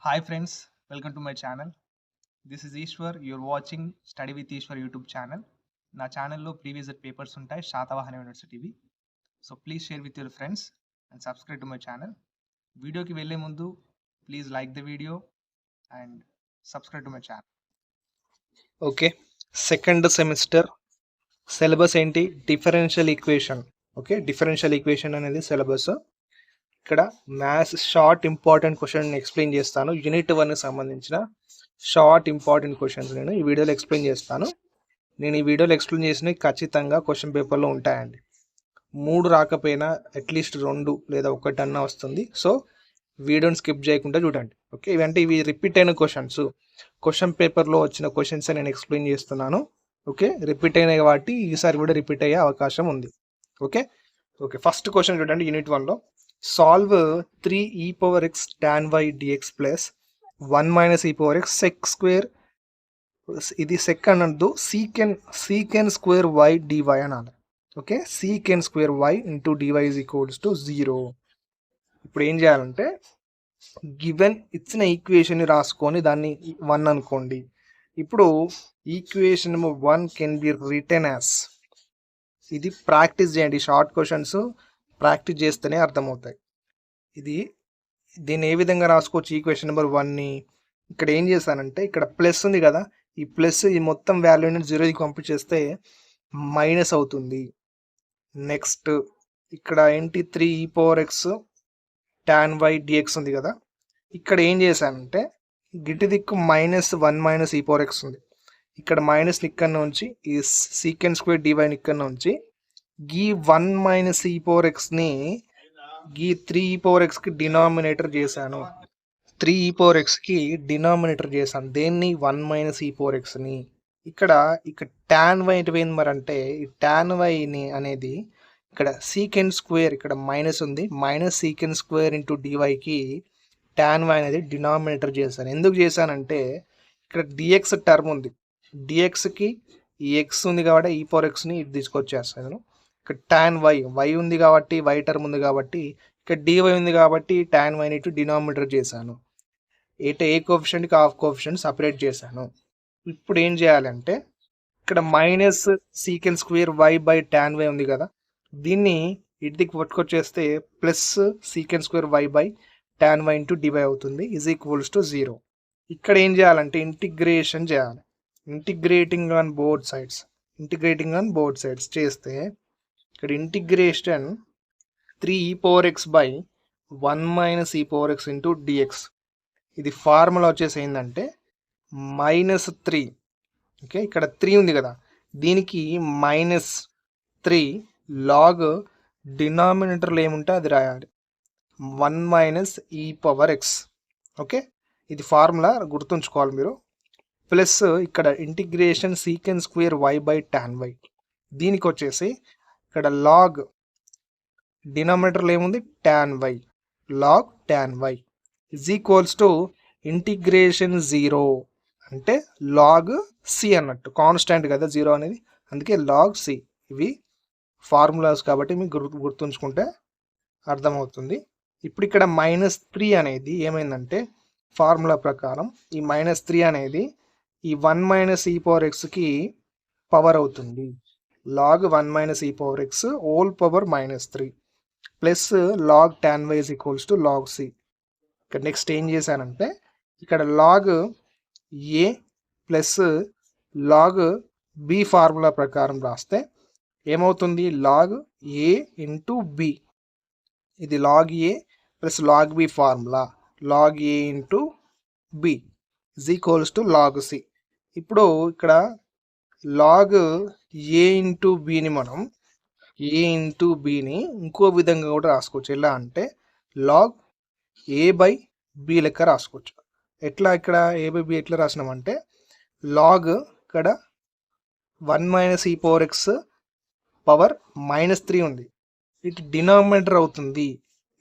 Hi friends, welcome to my channel. This is Ishwar. You're watching Study with Ishwar YouTube channel. నా ఛానల్లో previous papers ఉంటాయి శాతవాహన యూనివర్సిటీవి. So please share with your friends and subscribe to my channel. వీడియోకి వెళ్ళే ముందు please like the video and subscribe to my channel. Okay, second semester syllabus ఏంటి? Differential equation. Okay, differential equation అనేది syllabus. ఇక్కడ maths short important question explain చేస్తాను. Unit 1కి సంబంధించిన short important questions నేను ఈ వీడియోలో ఎక్స్ప్లెయిన్ చేస్తాను. నేను ఈ వీడియోలో ఎక్స్ప్లెయిన్ చేసినవి ఖచ్చితంగా క్వశ్చన్ పేపర్లో ఉంటాయండి. 3 రాకపోయినా అట్లీస్ట్ 2 లేదా 1 అన్నా వస్తుంది. సో వీడియోని స్కిప్ చేయకుండా చూడండి. ఓకే, ఇవి రిపీట్ అయిన క్వశ్చన్స్, క్వశ్చన్ పేపర్లో వచ్చిన క్వశ్చన్స్ నేను ఎక్స్ప్లెయిన్ చేస్తున్నాను. ఓకే, రిపీట్ అయిన వాటి ఈసారి కూడా రిపీట్ అయ్యే అవకాశం ఉంది. ఓకే ఓకే ఫస్ట్ క్వశ్చన్ చూడండి. యూనిట్ 1లో solve 3e power x tan y dx plus 1 minus e power x sec square, ఇది సెక్ అనద్దు, సీకెన్ స్క్వేర్ y dy అనాలి. Okay, secant square y into dy is equals to 0. ఇప్పుడు ఏం చేయాలంటే given ఇచ్చిన equation రాసుకొని దాన్ని 1 అనుకోండి. ఇప్పుడు equation number 1 can be written as, ఇది ప్రాక్టీస్ చేయండి. షార్ట్ క్వశ్చన్స్ ప్రాక్టీస్ చేస్తేనే అర్థమవుతాయి. దీన్ని ఏ విధంగా రాసుకోవచ్చు? ఈక్వేషన్ నెంబర్ 1ని ఇక్కడ ఏం చేశానంటే, ఇక్కడ ప్లస్ ఉంది కదా, ఈ ప్లస్ ఈ మొత్తం వాల్యూని 0కి పంపించేస్తే మైనస్ అవుతుంది. నెక్స్ట్ ఇక్కడ ఏంటి, 3e power x tan y dx ఉంది కదా, ఇక్కడ ఏం చేశానంటే గిటి దిక్కు -1 minus e power x ఉంది. ఇక్కడ మైనస్ ఇక్కడ నుంచి ఈ సీకెన్ స్క్వేర్ dy ఇక్కడ నుంచి గీ 1 minus e power xని గీ 3e power xకి డినామినేటర్ చేశాను. 3e power xకి డినామినేటర్ చేశాను. దేన్ని? 1 minus e power xని. ఇక్కడ tan y ఏంటి మరి అంటే, ఈ tan yని అనేది ఇక్కడ సీకెన్ స్క్వేర్, ఇక్కడ మైనస్ ఉంది, మైనస్ సీకెన్ స్క్వేర్ ఇంటూ డివైకి tan y అనేది డినామినేటర్ చేశాను. ఎందుకు చేశానంటే ఇక్కడ dx టర్మ్ ఉంది, dxకి ఈ x ఉంది కాబట్టి e power xని ఇటు తీసుకొచ్చేస్తాను. ఇక్కడ tan y ఉంది కాబట్టి y టర్మ్ ఉంది కాబట్టి, ఇక్కడ dy ఉంది కాబట్టి tan y ఇటు డినామినేటర్ చేశాను. ఏ కోఎఫిషియంట్కి హాఫ్ కోఎఫిషియంట్ సపరేట్ చేశాను. ఇప్పుడు ఏం చేయాలంటే ఇక్కడ minus secant square y by tan y ఉంది కదా, దీన్ని ఇటుదికి పట్టుకొచ్చేస్తే plus secant square y by tan y into dy అవుతుంది, ఈజ్ ఈక్వల్స్ టు 0. ఇక్కడ ఏం చేయాలంటే ఇంటిగ్రేషన్ చేయాలి. ఇంటిగ్రేటింగ్ ఆన్ బోత్ సైడ్స్ చేస్తే ఇక్కడ integration 3e power x by 1 minus e power x into dx. ఇది ఫార్ములా వచ్చేసి ఏంటంటే -3. ఓకే, ఇక్కడ 3 ఉంది కదా, దీనికి -3 లాగ్ డినామినేటర్లో ఏముంటే అది రాయాలి, 1 minus e power x. Okay, ఇది ఫార్ములా గుర్తుంచుకోవాలి మీరు. ప్లస్ ఇక్కడ integration సీకెన్ square y by tan y, దీనికి వచ్చేసి ఇక్కడ లాగ్ డినామినేటర్లో ఏముంది, tan y, log tan y is equals to integration 0 అంటే లాగ్ c అన్నట్టు, కాన్స్టాంట్ కదా 0 అనేది, అందుకే లాగ్ c. ఇవి ఫార్ములాస్ కాబట్టి మీకు గుర్తుంచుకుంటే అర్థమవుతుంది. ఇప్పుడు ఇక్కడ -3 అనేది ఏమైందంటే ఫార్ములా ప్రకారం ఈ -3 అనేది ఈ 1 minus e power xకి పవర్ అవుతుంది. Log 1 minus e power x whole power -3 plus log tan y is equals to log c. ఇక్కడ నెక్స్ట్ ఏం చేశానంటే ఇక్కడ log a plus log b formula ప్రకారం రాస్తే ఏమవుతుంది, లాగ్ a ఇంటూ b. ఇది log a plus log b formula, log a into b is equals to log c. ఇప్పుడు ఇక్కడ లాగ్ a ఇంటూ బిని మనం ఇంకో విధంగా కూడా రాసుకోవచ్చు. ఎలా అంటే లాగ్ a బై b లెక్క రాసుకోవచ్చు. ఎట్లా? ఇక్కడ a బై b ఎట్లా రాసినామంటే లాగ్ ఇక్కడ 1 minus e power x power -3 ఉంది, ఇటు డినామినేటర్ అవుతుంది,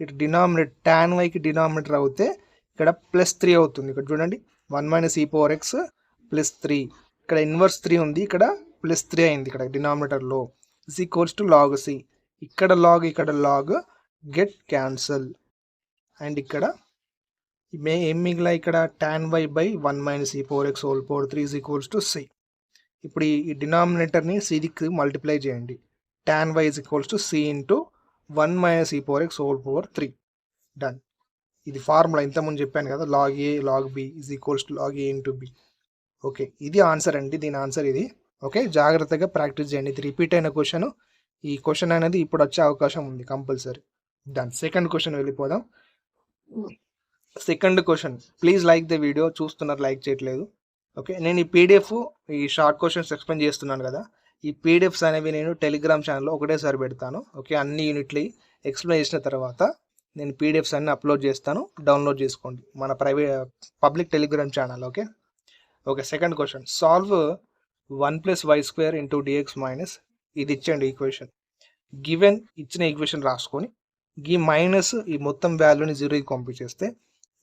ఇటు డినామినేటర్ tan yకి డినామినేటర్ అవుతే ఇక్కడ +3 అవుతుంది. ఇక్కడ చూడండి 1 minus e power x +3, ఇక్కడ ఇన్వర్స్ 3 ఉంది, ఇక్కడ +3 అయింది ఇక్కడ డినామినేటర్లో, is equals to log c. ఇక్కడ లాగ్ గెట్ క్యాన్సల్, అండ్ ఇక్కడ ఏం మిగిలా ఇక్కడ tan y by 1 minus e power x whole power 3 is equals to c. ఇప్పుడు ఈ డినామినేటర్ని సికి మల్టిప్లై చేయండి. tan y is equals to c into 1 minus e power x whole power 3. Done. ఇది ఫార్ములా ఇంతకుముందు చెప్పాను కదా, log a log b is equals to log A into b. Okay, ఇది ఆన్సర్ అండి, దీని ఆన్సర్ ఇది. ఓకే, జాగ్రత్తగా ప్రాక్టీస్ చేయండి. ఇది రిపీట్ అయిన క్వశ్చన్. ఈ క్వశ్చన్ అనేది ఇప్పుడు వచ్చే అవకాశం ఉంది కంపల్సరీ. డన్. సెకండ్ క్వశ్చన్ వెళ్ళిపోదాం. Second question, please like the video. చూస్తున్నారు, లైక్ చేయట్లేదు. ఓకే, నేను ఈ పీడిఎఫ్, ఈ షార్ట్ క్వశ్చన్స్ ఎక్స్ప్లెయిన్ చేస్తున్నాను కదా, ఈ పీడిఎఫ్స్ అనేవి నేను టెలిగ్రామ్ ఛానల్లో ఒకటేసారి పెడతాను. ఓకే, అన్ని యూనిట్లు ఎక్స్ప్లెయిన్ చేసిన తర్వాత నేను పీడిఎఫ్స్ అన్ని అప్లోడ్ చేస్తాను, డౌన్లోడ్ చేసుకోండి మన public Telegram channel. Okay okay second question, solve 1 plus y square into dx minus, ఇది ఇచ్చండి ఈక్వేషన్. గివెన్ ఇచ్చిన ఈక్వేషన్ రాసుకొని ఈ మైనస్ ఈ మొత్తం వాల్యూని 0కి పంపించేస్తే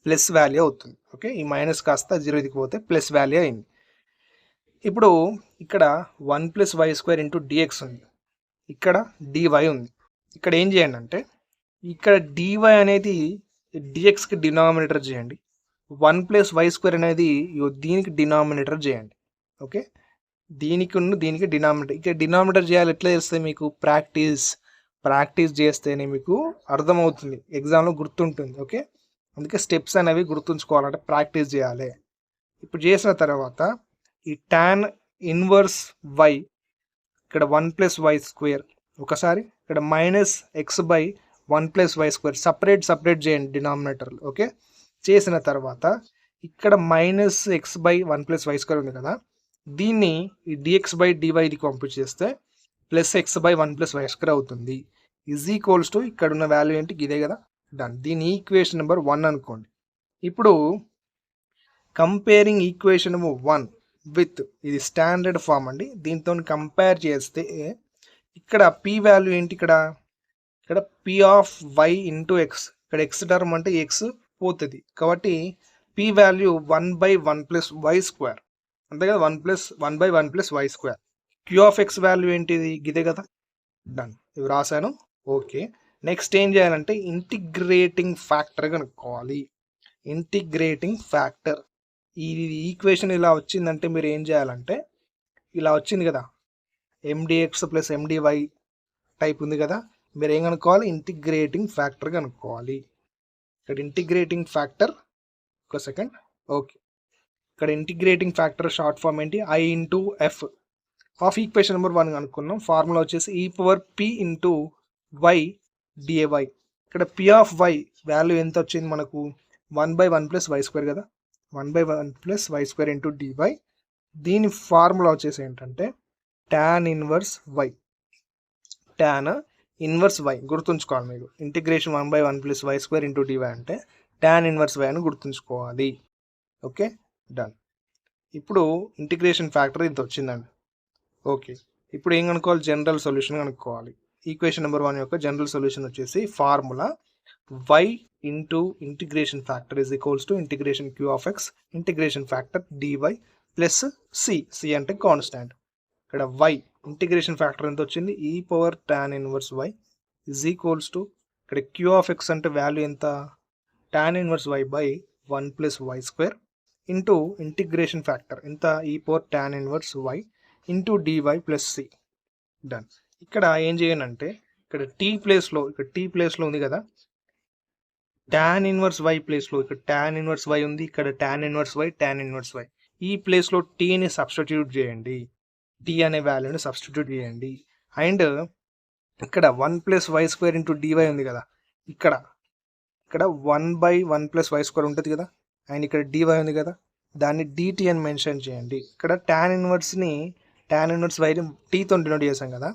ప్లస్ వాల్యూ అవుతుంది. ఓకే, ఈ మైనస్ కాస్త 0కి పోతే ప్లస్ వాల్యూ అయింది. ఇప్పుడు ఇక్కడ 1 plus y square into dx ఉంది, ఇక్కడ డివై ఉంది. ఇక్కడ ఏం చేయండి అంటే, ఇక్కడ డివై అనేది డిఎక్స్కి డినామినేటర్ చేయండి, 1 ప్లస్ వై స్క్వేర్ అనేది దీనికి డినామినేటర్ చేయండి. ఓకే, దీనికి డినామినేటర్. ఇక్కడ డినామినేటర్ చేయాలి ఎట్లా చేస్తే మీకు ప్రాక్టీస్ చేస్తేనే మీకు అర్థమవుతుంది, ఎగ్జామ్లో గుర్తుంటుంది. ఓకే, అందుకే స్టెప్స్ అనేవి గుర్తుంచుకోవాలంటే ప్రాక్టీస్ చేయాలి. ఇప్పుడు చేసిన తర్వాత ఈ tan ఇన్వర్స్ వై, ఇక్కడ 1 ప్లస్ వై స్క్వేర్ ఒకసారి, ఇక్కడ minus x by 1 plus y square separate చేయండి డినామినేటర్లు. ఓకే, చేసిన తర్వాత ఇక్కడ minus x by 1 plus y square ఉంది కదా, దీన్ని ఈ డిఎక్స్ బై డివైకి పంపించేస్తే plus x by 1 plus y square అవుతుంది. ఈజ్ ఈక్వల్స్ టు ఇక్కడ ఉన్న వాల్యూ ఏంటి, ఇదే కదా. డన్. దీని ఈక్వేషన్ నెంబర్ 1 అనుకోండి. ఇప్పుడు కంపేరింగ్ ఈక్వేషన్ నెంబర్ 1 విత్, ఇది స్టాండర్డ్ ఫామ్ అండి, దీంతో కంపేర్ చేస్తే ఇక్కడ పి వాల్యూ ఏంటి, ఇక్కడ p of y into x, ఇక్కడ ఎక్స్ టర్మ్ అంటే ఎక్స్ పోతుంది కాబట్టి p value 1 by 1 plus y square, అంతే కదా, 1 by 1 plus y square. Q of x value ఏంటిది, ఇదే కదా. డన్, ఇవి రాశాను. ఓకే, నెక్స్ట్ ఏం చేయాలంటే ఇంటిగ్రేటింగ్ ఫ్యాక్టర్ కనుక్కోవాలి. ఇంటిగ్రేటింగ్ ఫ్యాక్టర్, ఈ ఈక్వేషన్ ఇలా వచ్చిందంటే మీరు ఏం చేయాలంటే, ఇలా వచ్చింది కదా ఎండిఎక్స్ ప్లస్ ఎండివై టైప్ ఉంది కదా, మీరు ఏం కనుక్కోవాలి, ఇంటిగ్రేటింగ్ ఫ్యాక్టర్ కనుక్కోవాలి. ఇక్కడ ఇంటిగ్రేటింగ్ ఫ్యాక్టర్, ఒక సెకండ్. ఓకే, ఇక్కడ ఇంటిగ్రేటింగ్ ఫ్యాక్టర్ షార్ట్ ఫామ్ ఏంటి, I into F of equation number 1 అనుకున్నాం. ఫార్ములా వచ్చేసి ఈ power p into y dy. ఇక్కడ పి ఆఫ్ వై వాల్యూ ఎంత వచ్చింది మనకు, 1 బై 1 ప్లస్ వై స్క్వేర్ కదా, 1 by 1 plus y square into dy. దీని ఫార్ములా వచ్చేసి ఏంటంటే టాన్ ఇన్వర్స్ వై గుర్తుంచుకోవాలి మీరు. Integration 1 by 1 plus y square into dy అంటే టాన్ ఇన్వర్స్ వై అని గుర్తుంచుకోవాలి. Okay, done. ఇప్పుడు ఇంటిగ్రేషన్ ఫ్యాక్టర్ ఇంత వచ్చిందండి. ఓకే, ఇప్పుడు ఏం కనుక్కోవాలి, జనరల్ సొల్యూషన్ కనుక్కోవాలి. ఈక్వేషన్ నెంబర్ 1 యొక్క జనరల్ సొల్యూషన్ వచ్చేసి formula y into integration factor is equals to integration Q of x integration factor DY plus C అంటే కాన్స్టాంట్. ఇక్కడ వై ఇంటిగ్రేషన్ ఫ్యాక్టర్ ఎంత వచ్చింది, e power tan inverse y is equals to, ఇక్కడ Q of x అంటే value ఎంత, tan inverse y by 1 plus y square into integration factor ఎంత, e power tan inverse y into dy plus C. Done. ఇక్కడ ఏం చేయండి, ఇక్కడ tea ప్లేస్లో ఉంది కదా, టాన్ ఇన్వర్స్ వై ప్లేస్లో ఇక్కడ టాన్ ఇన్వర్స్ వై ఉంది, ఇక్కడ టాన్ ఇన్వర్స్ వై ఈ ప్లేస్లో టీని సబ్స్టిట్యూట్ చేయండి, టీ అనే వాల్యూని సబ్స్టిట్యూట్ చేయండి. అండ్ ఇక్కడ 1 plus y square into dy ఉంది కదా, ఇక్కడ 1 బై 1 ప్లస్ వై స్క్వేర్ ఉంటుంది కదా, అండ్ ఇక్కడ డివై ఉంది కదా, దాన్ని డిటీ అని మెన్షన్ చేయండి. ఇక్కడ టాన్ ఇన్వర్స్ వైని టీతో డినోట్ చేసాం కదా,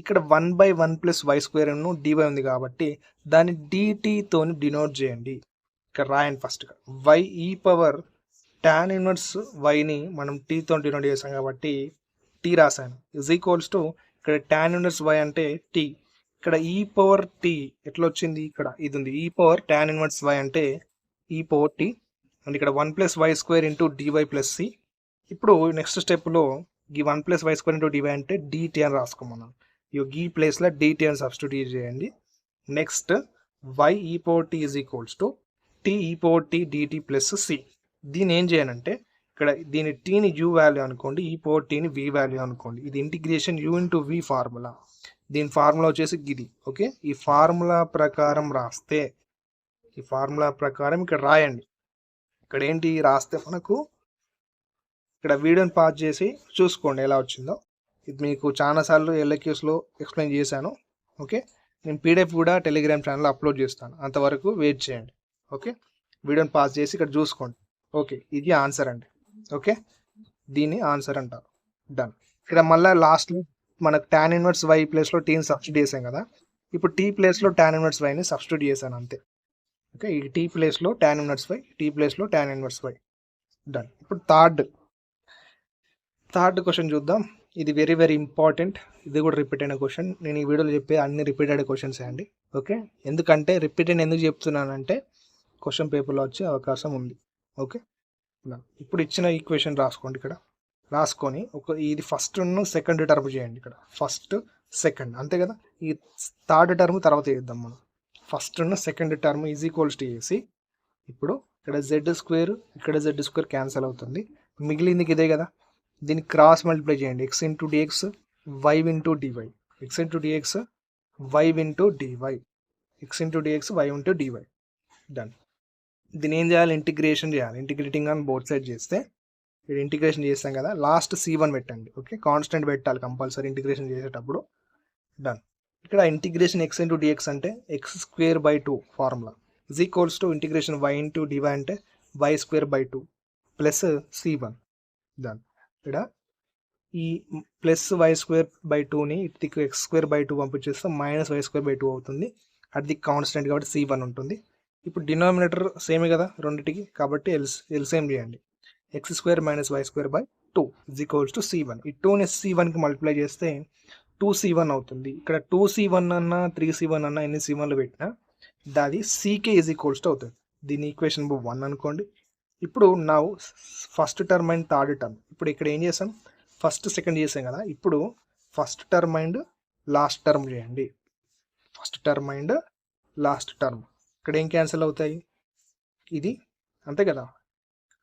ఇక్కడ 1 by 1 plus y square dy ఉంది కాబట్టి దాన్ని డిటీతో డినోట్ చేయండి. ఇక్కడ రాయండి first, y e power tan inverse వైని మనం టీతో డినోట్ చేసాం కాబట్టి టీ రాశాను. ఇజ్ ఈక్వల్స్ టు, ఇక్కడ టాన్ ఇన్వర్స్ వై అంటే టీ, ఇక్కడ ఈ పవర్ టీ ఎట్లా వచ్చింది, ఇక్కడ ఇది ఉంది, ఈ పవర్ టాన్ ఇన్వర్స్ వై అంటే ఈ పవర్ టీ, అండ్ ఇక్కడ 1 plus y square into dy plus c. ఇప్పుడు నెక్స్ట్ స్టెప్లో ఈ 1 plus y square into dy అంటే డిటీ అని రాసుకోమన్నాను. ఈ ప్లేస్లో డిటీ అని సబ్స్టిట్యూట్ చేయండి. Next y e power t is equals to t e power t dt plus c. దీన్ని ఏం చేయాలంటే ఇక్కడ దీని టీని యూ వాల్యూ అనుకోండి, ఈ పవర్ టీని వి వాల్యూ అనుకోండి. ఇది integration u into v formula. దీని ఫార్ములా వచ్చేసి ఇది. ఓకే, ఈ ఫార్ములా ప్రకారం రాస్తే, ఈ ఫార్ములా ప్రకారం ఇక్కడ రాయండి. ఇక్కడ ఏంటి రాస్తే మనకు ఇక్కడ వీడియోని పాజ్ చేసి చూసుకోండి ఎలా వచ్చిందో. ఇది మీకు చాలాసార్లు ఎల్ఏక్యూస్లో ఎక్స్ప్లెయిన్ చేశాను. ఓకే, నేను పీడిఎఫ్ కూడా టెలిగ్రామ్ ఛానల్లో అప్లోడ్ చేస్తాను, అంతవరకు వెయిట్ చేయండి. ఓకే, వీడియోని పాజ్ చేసి ఇక్కడ చూసుకోండి. ఓకే, ఇది ఆన్సర్ అండి. ఓకే, దీన్ని ఆన్సర్ అంటారు. డన్. ఇక్కడ మళ్ళీ లాస్ట్లో మనకు tan ఇన్వర్స్ వై ప్లేస్లో టీని సబ్స్టిట్యూట్ చేసాం కదా, ఇప్పుడు టీ ప్లేస్లో tan ఇన్వర్స్ వైని సబ్స్టిట్యూట్ చేశాను అంతే. ఓకే, ఈ టీ ప్లేస్లో tan ఇన్వర్స్ వై, టీ ప్లేస్లో tan ఇన్వర్స్ వై. డన్. ఇప్పుడు థర్డ్ క్వశ్చన్ చూద్దాం. ఇది వెరీ వెరీ ఇంపార్టెంట్. ఇది కూడా రిపీట్ అయిన క్వశ్చన్. నేను ఈ వీడియోలో చెప్పే అన్ని రిపీటెడ్ క్వశ్చన్స్ అండి. ఓకే, ఎందుకంటే రిపీటెడ్ ఎందుకు చెప్తున్నానంటే క్వశ్చన్ పేపర్లో వచ్చే అవకాశం ఉంది. ఓకే, ఇప్పుడు ఇచ్చిన ఈక్వేషన్ రాసుకోండి. ఇక్కడ రాసుకొని ఇది ఫస్ట్ సెకండ్ టర్మ్ చేయండి. ఇక్కడ ఫస్ట్ సెకండ్ అంతే కదా, ఈ థర్డ్ టర్మ్ తర్వాత చేద్దాం మనం. First second term is equals to చేసి, ఇప్పుడు ఇక్కడ జెడ్ స్క్వేర్, ఇక్కడ జెడ్ స్క్వేర్ క్యాన్సిల్ అవుతుంది, మిగిలింది ఇదే కదా, దీన్ని క్రాస్ మల్టిప్లై చేయండి. X into dx y into dy, x into dx y into dy, x into dx y into dy. Done. దీన్ని ఏం చేయాలి, ఇంటిగ్రేషన్ చేయాలి. ఇంటిగ్రేటింగ్ ఆన్ బోత్ సైడ్ చేస్తే, ఇక్కడ ఇంటిగ్రేషన్ చేస్తాం కదా, లాస్ట్ C1 పెట్టండి. ఓకే, కాన్స్టెంట్ పెట్టాలి కంపల్సరీ ఇంటిగ్రేషన్ చేసేటప్పుడు. డన్. ఇక్కడ ఇంటిగ్రేషన్ ఎక్స్ ఇంటూ డిఎక్స్ అంటే x square by 2 formula is equals to integration y into dy అంటే y square by 2 plus C1. Done. ఇక్కడ ఈ ప్లస్ వై స్క్వేర్ బై 2ని ఇటుకు ఎక్స్ స్క్వేర్ బై 2 పంపించేస్తే minus y square by 2 అవుతుంది. అది constant కాబట్టి C1 ఉంటుంది. ఇప్పుడు డినామినేటర్ సేమే కదా రెండింటికి, కాబట్టి ఎల్సిఎం చేయండి. X square minus y square by 2 is equals to C1. ఈ 2ని C1కి మల్టిప్లై చేస్తే 2C1 అవుతుంది. ఇక్కడ 2C1 అన్నా 3C1 అన్నా ఎన్ని C1లు పెట్టినా దాది CK ఈజ్ ఈక్వల్స్ టు అవుతుంది. దీని ఈక్వేషన్ నెంబర్ 1 అనుకోండి. ఇప్పుడు నా first term and third term, ఇప్పుడు ఇక్కడ ఏం చేసాం, ఫస్ట్ సెకండ్ చేసాం కదా, ఇప్పుడు first term and last term చేయండి. First term and last term ఇక్కడ ఏం క్యాన్సిల్ అవుతాయి, ఇది అంతే కదా,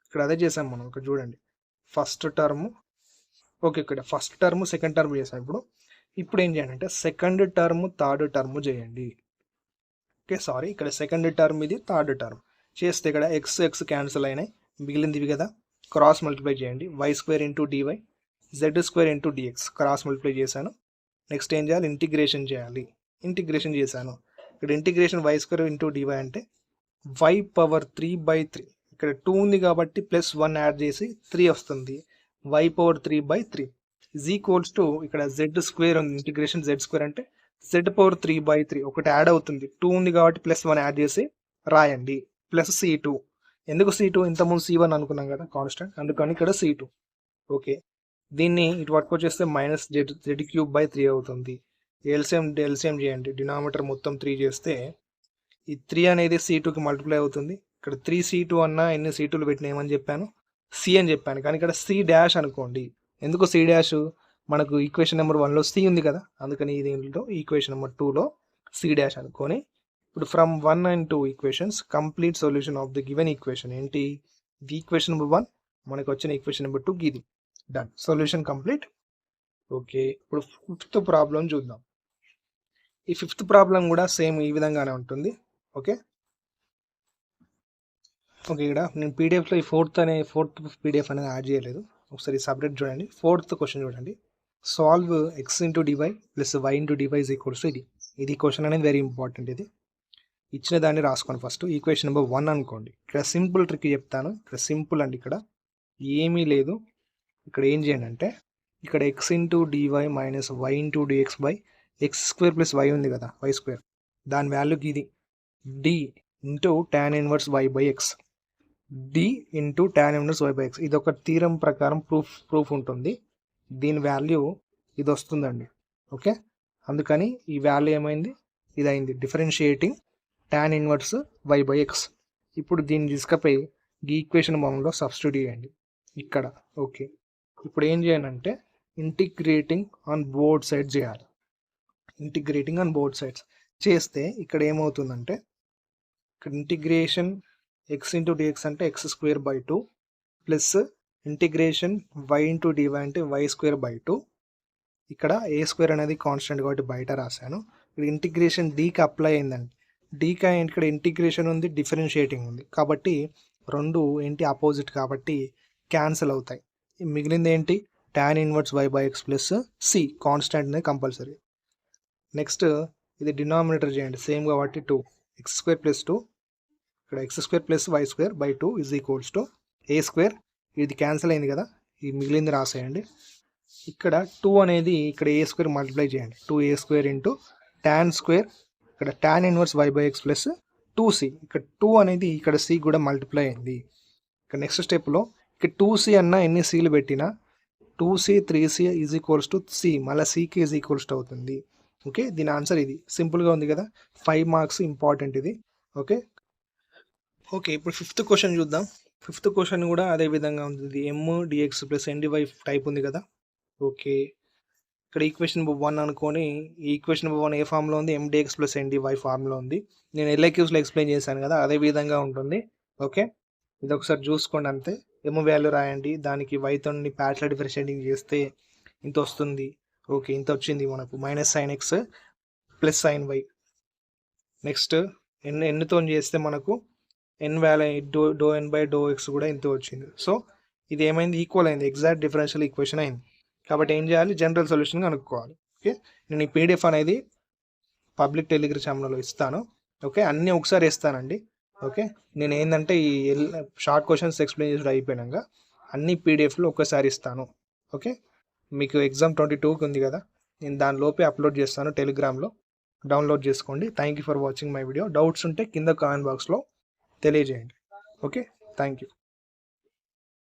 ఇక్కడ అదే చేసాం మనం. ఇక్కడ చూడండి, ఫస్ట్ టర్మ్. ఓకే, ఇక్కడ ఫస్ట్ టర్మ్ సెకండ్ టర్మ్ చేసాం. ఇప్పుడు ఏం చేయండి అంటే సెకండ్ టర్మ్ థర్డ్ టర్మ్ చేయండి. ఓకే, సారీ, ఇక్కడ సెకండ్ టర్మ్ ఇది థర్డ్ టర్మ్ చేస్తే ఇక్కడ ఎక్స్ క్యాన్సిల్ అయినాయి, మిగిలింది ఇవి కదా, క్రాస్ మల్టిప్లై చేయండి. Y square into dy z square into dx cross multiply చేశాను. నెక్స్ట్ ఏం చేయాలి, ఇంటిగ్రేషన్ చేయాలి. ఇంటిగ్రేషన్ చేశాను. ఇక్కడ integration y square into dy అంటే వై పవర్ 3/3. ఇక్కడ 2 ఉంది కాబట్టి ప్లస్ 1 యాడ్ చేసి 3 వస్తుంది. Y power 3/3 is equals to ఇక్కడ జెడ్ స్క్వేర్ ఉంది, ఇంటిగ్రేషన్ జెడ్ స్క్వేర్ అంటే జెడ్ పవర్ 3/3 ఒకటి యాడ్ అవుతుంది. 2 ఉంది కాబట్టి ప్లస్ 1 యాడ్ చేసి రాయండి. Plus C2. ఎందుకు C2, ఇంతకుముందు C1 అనుకున్నాం కదా కాన్స్టెంట్, అందుకని ఇక్కడ C2. ఓకే, దీన్ని ఇటు పట్టుకొచ్చేస్తే మైనస్ జెడ్ క్యూబ్ బై 3 అవుతుంది. ఎల్సిఎం చేయండి. డినామినేటర్ మొత్తం 3 చేస్తే ఈ 3 అనేది C2కి మల్టిప్లై అవుతుంది. ఇక్కడ 3C2 అన్నా ఎన్ని C2లు పెట్టినా ఏమని చెప్పాను, C అని చెప్పాను, కానీ ఇక్కడ C డాష్ అనుకోండి. ఎందుకు C డాష్, మనకు ఈక్వేషన్ నెంబర్ 1లో C ఉంది కదా, అందుకని దీంట్లో ఈక్వేషన్ నెంబర్ 2లో C డాష్ అనుకొని, ఇప్పుడు from 1 and 2 equations complete solution of the given equation ఏంటి, ది ఈక్వేషన్ నెంబర్ 1 మనకు వచ్చిన ఈక్వేషన్ నెంబర్ 2 ఇది. Done, solution complete. ఓకే, ఇప్పుడు ఫిఫ్త్ ప్రాబ్లం చూద్దాం. ఈ ఫిఫ్త్ ప్రాబ్లం కూడా సేమ్ ఈ విధంగానే ఉంటుంది. ఓకే, ఇక్కడ నేను పీడిఎఫ్లో ఈ ఫోర్త్ పీడిఎఫ్ అనేది యాడ్ చేయలేదు, ఒకసారి సపరేట్ చూడండి. ఫోర్త్ క్వశ్చన్ చూడండి, solve x into dy plus y into dy is equals to ఇది క్వశ్చన్ అనేది వెరీ ఇంపార్టెంట్. ఇది ఇచ్చిన దాన్ని రాసుకోండి. ఫస్ట్ ఈక్వేషన్ నెంబర్ 1 అనుకోండి. ఇక్కడ సింపుల్ ట్రిక్ చెప్తాను. ఇక్కడ సింపుల్ అండి, ఇక్కడ ఏమీ లేదు. ఇక్కడ ఏం చేయండి అంటే ఇక్కడ x into dy minus y into dx by x square plus y ఉంది కదా, వై స్క్వేర్, దాని వాల్యూకి ఇది d into tan inverse y by x, d into tan inverse y by x. ఇది ఒక థీరం ప్రకారం ప్రూఫ్ ఉంటుంది. దీని వాల్యూ ఇది వస్తుందండి. ఓకే, అందుకని ఈ వాల్యూ ఏమైంది, ఇది అయింది, differentiating tan inverse y by x. ఇప్పుడు దీన్ని తీసుకపోయి ఈ ఈక్వేషన్ ఫామ్లో సబ్స్టిట్యూట్ చేయండి ఇక్కడ. ఓకే, ఇప్పుడు ఏం చేయాలంటే ఇంటిగ్రేటింగ్ ఆన్ బోత్ సైడ్స్ చేయాలి. ఇంటిగ్రేటింగ్ ఆన్ బోత్ సైడ్స్ చేస్తే ఇక్కడ ఏమవుతుందంటే ఇక్కడ ఇంటిగ్రేషన్ ఎక్స్ ఇంటూ డిఎక్స్ అంటే x square by 2 plus integration y into dy అంటే వై స్క్వేర్ బై 2. ఇక్కడ ఏ స్క్వేర్ అనేది కాన్స్టెంట్ కాబట్టి బయట రాశాను. ఇక్కడ ఇంటిగ్రేషన్ డీకి అప్లై అయిందండి. డీకి ఇక్కడ ఇంటిగ్రేషన్ ఉంది, డిఫరెన్షియేటింగ్ ఉంది, కాబట్టి రెండు ఏంటి ఆపోజిట్ కాబట్టి క్యాన్సిల్ అవుతాయి. మిగిలింది ఏంటి tan inverse y by x plus C constant అనేది కంపల్సరీ. నెక్స్ట్ ఇది డినామినేటర్ చేయండి సేమ్ కాబట్టి 2 ఎక్స్ స్క్వేర్ ప్లస్ 2 ఇక్కడ x square plus y square by 2 is equals to a square. ఇది క్యాన్సిల్ అయింది కదా, ఇది మిగిలింది రాసేయండి. ఇక్కడ 2 అనేది ఇక్కడ ఏ స్క్వేర్ మల్టిప్లై చేయండి, 2a square into tan square ఇక్కడ tan inverse y by x plus 2c. ఇక్కడ 2 అనేది ఇక్కడ c కూడా మల్టిప్లై అయింది. ఇక్కడ నెక్స్ట్ స్టెప్లో ఇక్కడ 2c అన్న ఎన్ని cలు పెట్టినా 2c 3c is equals to c, మళ్ళీ cకి ఈజ్ ఈక్వల్స్ టు అవుతుంది. ఓకే, దీని ఆన్సర్ ఇది. సింపుల్గా ఉంది కదా, 5 మార్క్స్ ఇంపార్టెంట్ ఇది. ఓకే ఓకే ఇప్పుడు 5th క్వశ్చన్ చూద్దాం. 5th క్వశ్చన్ కూడా అదే విధంగా ఉంది. ఇది m dx plus n dy type ఉంది కదా. ఓకే, ఇక్కడ ఈక్వేషన్ నెంబర్ 1 అనుకొని ఈ ఈక్వేషన్ నెంబర్ 1 ఏ ఫామ్లో ఉంది, m dx plus n dy ఫామ్లో ఉంది. నేను LIQస్లో ఎక్స్ప్లెయిన్ చేశాను కదా, అదే విధంగా ఉంటుంది. ఓకే, ఇది ఒకసారి చూసుకోండి అంతే. m వాల్యూ రాయండి, దానికి y ని ప్యాట్లా డిఫరెన్షియేటింగ్ చేస్తే ఇంత వస్తుంది. ఓకే, ఇంత వచ్చింది మనకు minus sine x plus sine y. Next ఎన్తో చేస్తే మనకు n value do n by do x కూడా ఇంత వచ్చింది. సో ఇది ఏమైంది, ఈక్వల్ అయింది, ఎగ్జాక్ట్ డిఫరెన్షియల్ ఈక్వేషన్ అయింది. కాబట్టి ఏం చేయాలి, జనరల్ సొల్యూషన్ కనుక్కోవాలి. ఓకే, నేను ఈ PDF అనేది పబ్లిక్ టెలిగ్రామ్ ఛానల్లో ఇస్తాను. ఓకే, అన్నీ ఒకసారి ఇస్తానండి. ఓకే, నేను ఏంటంటే ఈ షార్ట్ క్వశ్చన్స్ ఎక్స్ప్లెయిన్ చేసి అయిపోయినాక అన్ని PDFలో ఒక్కసారి ఇస్తాను. ఓకే, మీకు ఎగ్జామ్ 22కి ఉంది కదా, నేను దానిలోపే అప్లోడ్ చేస్తాను టెలిగ్రామ్లో, డౌన్లోడ్ చేసుకోండి. Thank you for watching my video. Doubts ఉంటే కింద కామెంట్ బాక్స్లో తెలియజేయండి. Okay, thank you.